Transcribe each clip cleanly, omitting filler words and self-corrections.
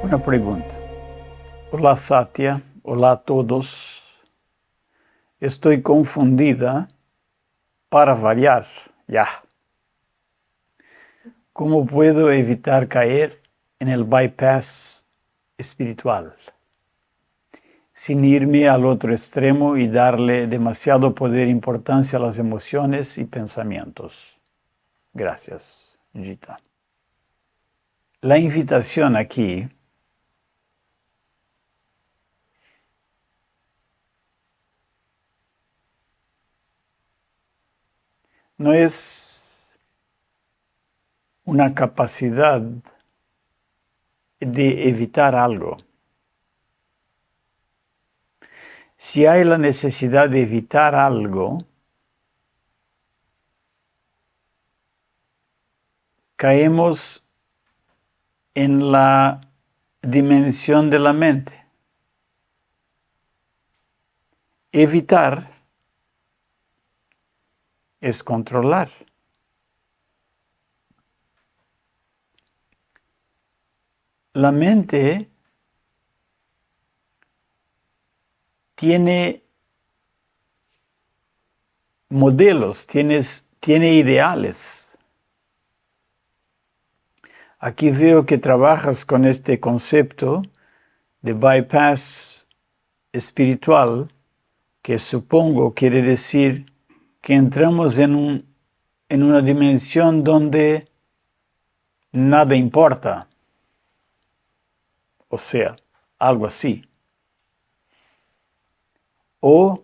Una pregunta. Hola Satya, hola a todos. Estoy confundida para variar, ya. ¿Cómo puedo evitar caer en el bypass espiritual? Sin irme al otro extremo y darle demasiado poder e importancia a las emociones y pensamientos. Gracias, Gita. La invitación aquí no es una capacidad de evitar algo. Si hay la necesidad de evitar algo, caemos en la dimensión de la mente. Evitar es controlar. La mente tiene modelos, tiene ideales. Aquí veo que trabajas con este concepto de bypass espiritual, que supongo quiere decir que entramos en una dimensión donde nada importa. O sea, algo así. O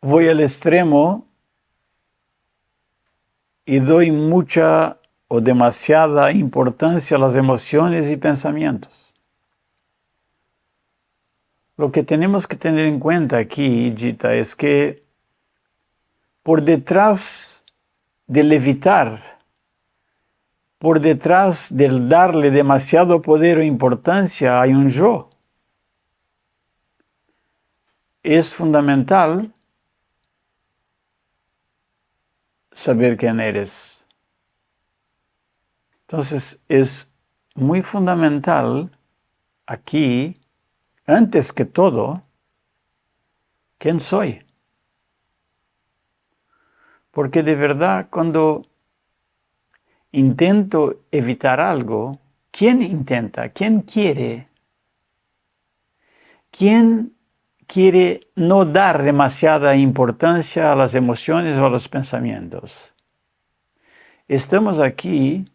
voy al extremo y doy mucha o demasiada importancia a las emociones y pensamientos. Lo que tenemos que tener en cuenta aquí, Gita, es que por detrás del evitar, por detrás del darle demasiado poder o importancia, hay un yo. Es fundamental saber quién eres. Entonces, es muy fundamental aquí, antes que todo, quién soy. Porque de verdad, cuando intento evitar algo, ¿quién intenta? ¿Quién quiere? ¿Quién quiere no dar demasiada importancia a las emociones o a los pensamientos? Estamos aquí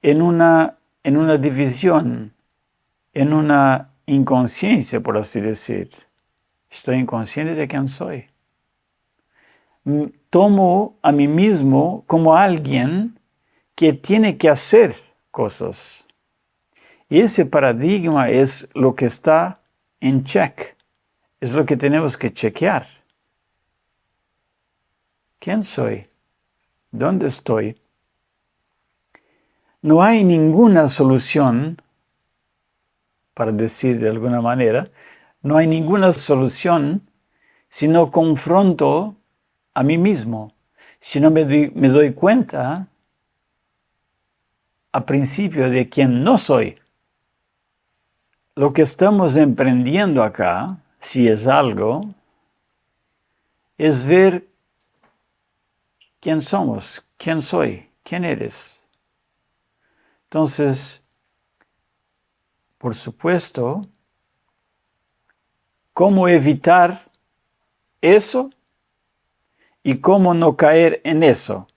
en una división, en una inconsciencia, por así decir. Estoy inconsciente de quién soy. Tomo a mí mismo como alguien que tiene que hacer cosas. Y ese paradigma es lo que está en check. Es lo que tenemos que chequear. ¿Quién soy? ¿Dónde estoy? No hay ninguna solución, para decir de alguna manera, no hay ninguna solución si no confronto a mí mismo, si no me doy cuenta a principio de quién no soy. Lo que estamos emprendiendo acá, si es algo, es ver quién somos, quién soy, quién eres. Entonces, por supuesto, ¿cómo evitar eso y cómo no caer en eso?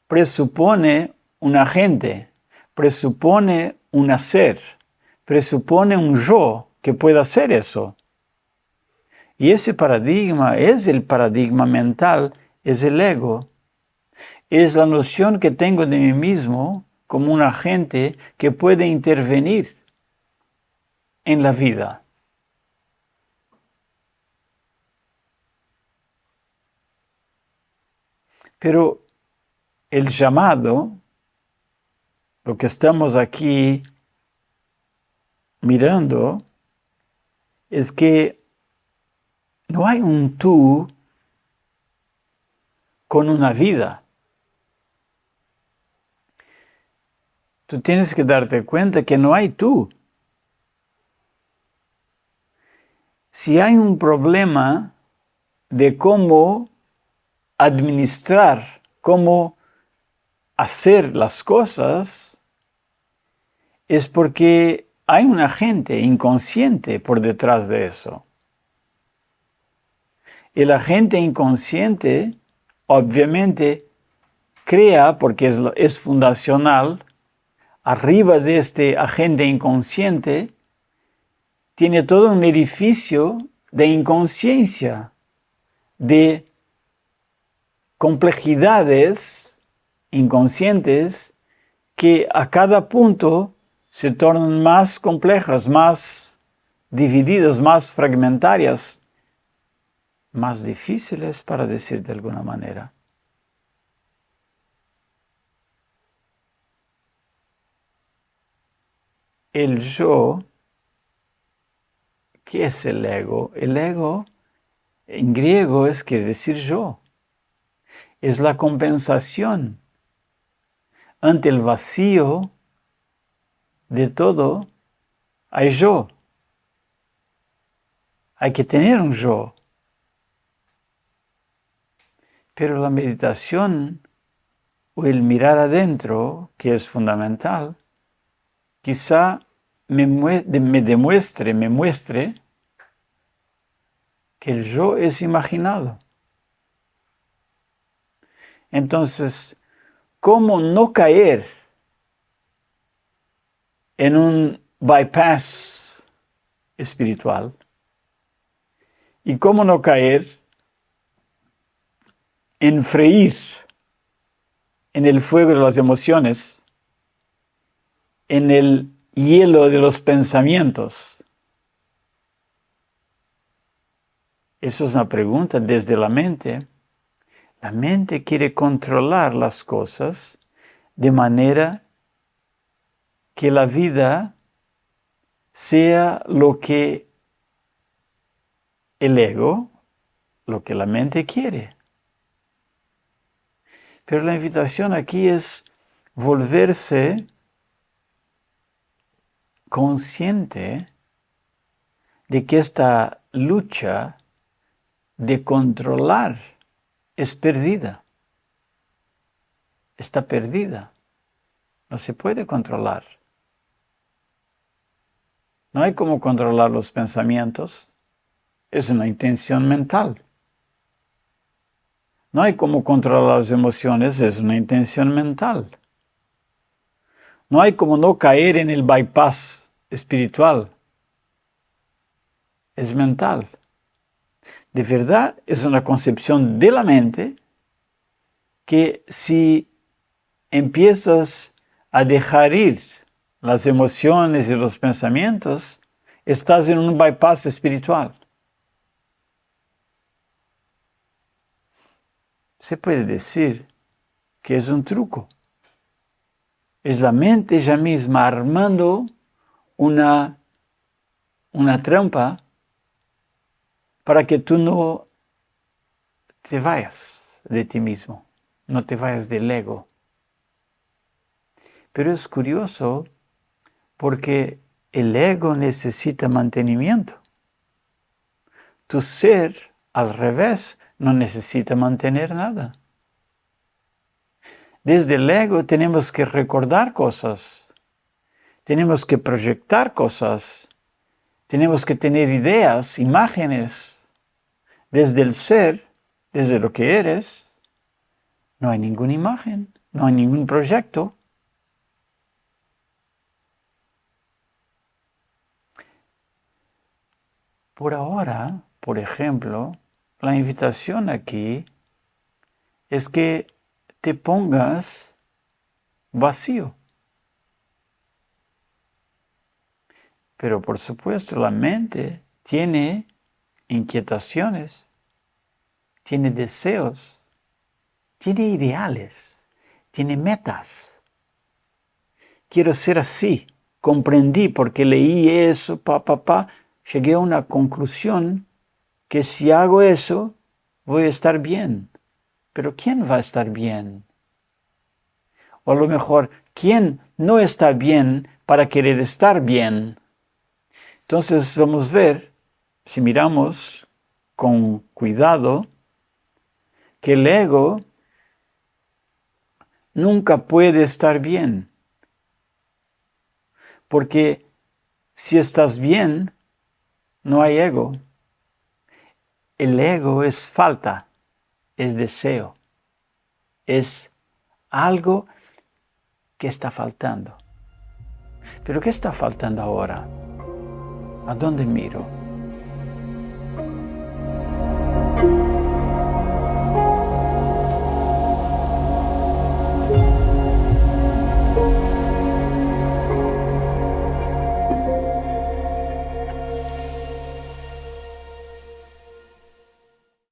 Presupone un agente, presupone un hacer, presupone un yo que pueda hacer eso. Y ese paradigma es el paradigma mental, es el ego. Es la noción que tengo de mí mismo como un agente que puede intervenir en la vida. Pero el llamado, lo que estamos aquí mirando, es que no hay un tú con una vida. Tú tienes que darte cuenta que no hay tú. Si hay un problema de cómo administrar, cómo hacer las cosas, es porque hay un agente inconsciente por detrás de eso. El agente inconsciente, obviamente, crea, porque es fundacional, arriba de este agente inconsciente, tiene todo un edificio de inconsciencia, de complejidades inconscientes que a cada punto se tornan más complejas, más divididas, más fragmentarias, más difíciles para decir de alguna manera. El yo, ¿qué es el ego? El ego en griego quiere decir yo. Es la compensación ante el vacío de todo. Hay yo. Hay que tener un yo. Pero la meditación o el mirar adentro, que es fundamental, quizá me muestre que el yo es imaginado. Entonces, ¿cómo no caer en un bypass espiritual? ¿Y cómo no caer en freír en el fuego de las emociones, en el hielo de los pensamientos? Esa es una pregunta desde la mente. La mente quiere controlar las cosas de manera que la vida sea lo que el ego, lo que la mente quiere. Pero la invitación aquí es volverse consciente de que esta lucha de controlar es perdida. Está perdida. No se puede controlar. No hay cómo controlar los pensamientos. Es una intención mental. No hay cómo controlar las emociones. Es una intención mental. No hay cómo no caer en el bypass espiritual. Es mental. De verdad, es una concepción de la mente que si empiezas a dejar ir las emociones y los pensamientos, estás en un bypass espiritual. Se puede decir que es un truco. Es la mente ella misma armando una trampa para que tú no te vayas de ti mismo, no te vayas del ego. Pero es curioso porque el ego necesita mantenimiento. Tu ser, al revés, no necesita mantener nada. Desde el ego tenemos que recordar cosas, tenemos que proyectar cosas, tenemos que tener ideas, imágenes. Desde el ser, desde lo que eres, no hay ninguna imagen, no hay ningún proyecto. Por ahora, por ejemplo, la invitación aquí es que te pongas vacío. Pero por supuesto la mente tiene inquietaciones, tiene deseos, tiene ideales, tiene metas. Quiero ser así, comprendí porque leí eso, llegué a una conclusión que si hago eso, voy a estar bien. Pero ¿quién va a estar bien? O a lo mejor, ¿quién no está bien para querer estar bien. Entonces vamos a ver, si miramos con cuidado, que el ego nunca puede estar bien. Porque si estás bien, no hay ego. El ego es falta, es deseo, es algo que está faltando. ¿Pero qué está faltando ahora? ¿A dónde miro?